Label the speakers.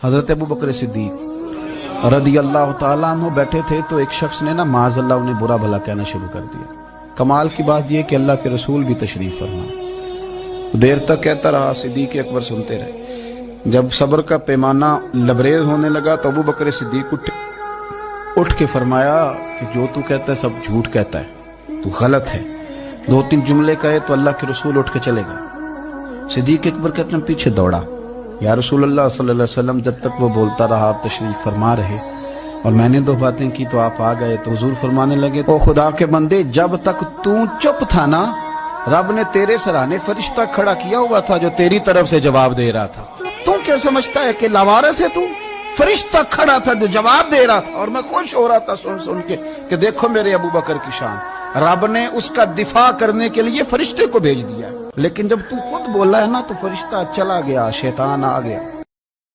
Speaker 1: हजरत अबू बकर सिद्दीक रदी अल्लाह ताला अन्हु बैठे थे तो एक शख्स ने ना माज़अल्लाह उन्हें बुरा भला कहना शुरू कर दिया। कमाल की बात यह कि अल्लाह के रसूल भी तशरीफ फरमा। देर तक कहता रहा, सिद्दीक अकबर सुनते रहे। जब सब्र का पैमाना लबरेज होने लगा तो अबू बकर सिद्दीक उठ के फरमाया कि जो तू कहता है सब झूठ कहता है, तू गलत है। 2-3 जुमले कहे तो अल्लाह के रसूल उठ के चले गए। सिद्दीक अकबर कहते हैं पीछे दौड़ा, या रसूल अल्लाह सल्लल्लाहु अलैहि वसल्लम जब तक वो बोलता रहा आप तशरीफ फरमा रहे और मैंने 2 बातें की तो आप आ गए। तो हुजूर फरमाने लगे, ओ खुदा के बंदे, जब तक तू चुप था ना, रब ने तेरे सराहने फरिश्ता खड़ा किया हुआ था जो तेरी तरफ से जवाब दे रहा था। तू क्या समझता है कि लावारिस है तू? फरिश्ता खड़ा था जो जवाब दे रहा था और मैं खुश हो रहा था सुन के कि देखो मेरे अबू बकर की शान, रब ने उसका दिफा करने के लिए फरिश्ते को भेज दिया। लेकिन जब तू खुद बोला है ना तो फरिश्ता चला गया, शैतान आ गया।